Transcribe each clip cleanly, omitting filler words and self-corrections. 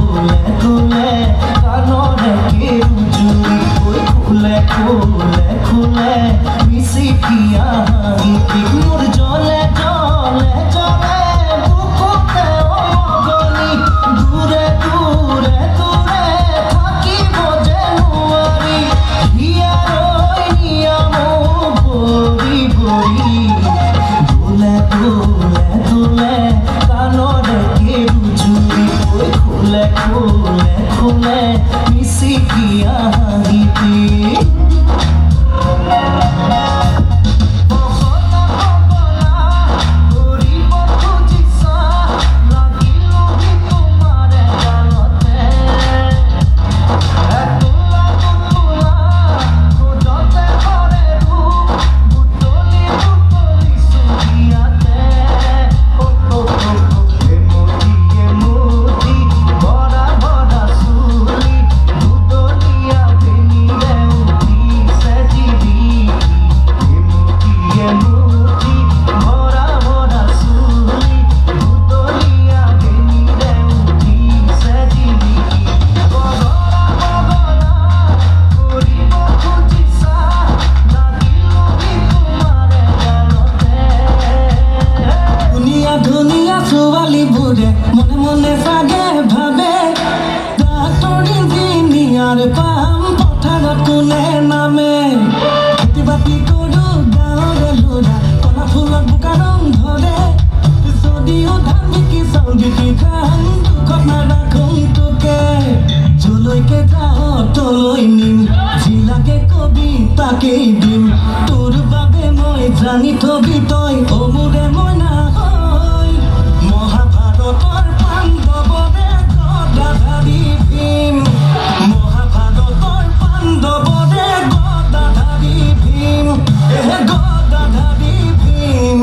খুলে খুলে কানরে কেউ জুড়ি ওই খুলে খুলে খুলে মিশিকিয়া হাঁকি মোর জলে জলে জলে বুকুতে অগনি দূরে দূরে দূরে থাকিব যে নুয়ারি হিয়ারই নিয়ামো বরি বরি দোলে দোলে দোলে কানরে কেউ জুড়ি ওই খুলে খুলে খুলে মিশিকিয়া হাঁকি মনে মনে জাগে ভাবে ডাক্তৰ ইঞ্জিনিয়াৰ পাম পথাৰত কোনে নামে খেতি বাতি কৰো গাঁৱৰে ল'ৰা কলা ফুলত বোকা ৰং ধৰে যদিও ধান বিকি চাউল বিকি খাম দুখত নাৰাখোঁ তোকে যলৈকে যাওঁ তলৈ নিম যি লাগে কবি তাকেই দিম তোৰ বাবে মই জানি থবি তই অমোৰে মই নহয় মহাভাৰতৰ পাণ্ডৱৰে গদাধাৰী ভীম মহাভাৰতৰ পাণ্ডৱৰে গদাধাৰী ভীম গদাধাৰী ভীম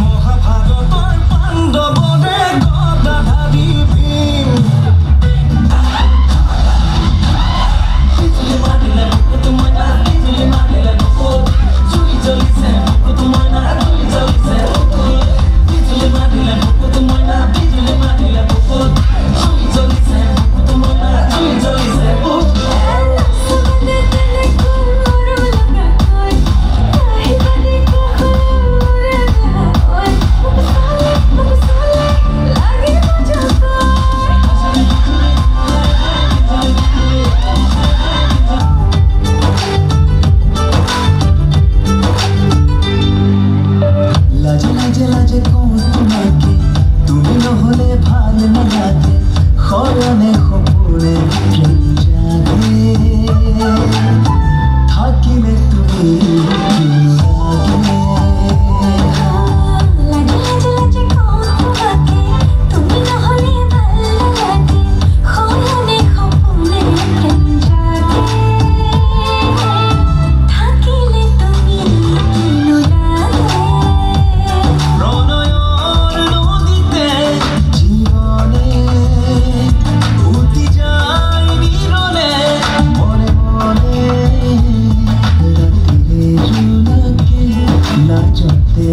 মহাভাৰতৰ পাণ্ডৱৰে গদাধাৰী ভীম বিজুলী মাৰিলে বুকুত মইনা বিজুলী মাৰিলে বুকুত জুই জ্বলিছে বুকুত মইনা জুই জ্বলিছে বুকুত বিজুলী মাৰিলে বুকুত মইনা বিজুলী মাৰিলে বুকুত জুই জ্বলিছে বুকুত মইনা জুই জ্বলিছে বুকুত লাজে লাজে লাজে কওঁ তোমাকে তুমি নহ'লে ভাল নালাগে সৰনে সপোনে প্ৰেম জাগে থাকিলে তুমি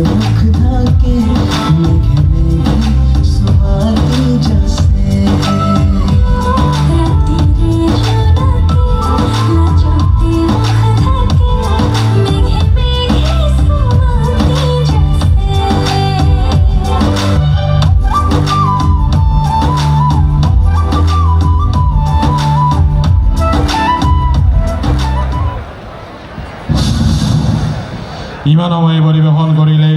মুখ থাকে মেঘে মেঘে সোমাতে যাচ্ছে ইমান সময় পরিবেশন করিলে